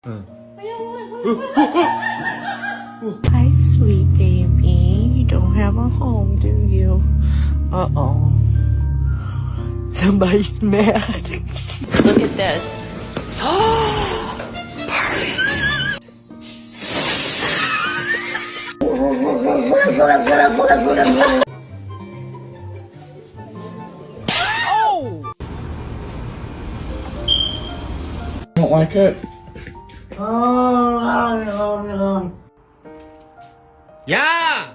Hi, sweet baby. You don't have a home, do you? Uh-oh. Somebody's mad. Look at this. Oh! Don't like it? Yeah!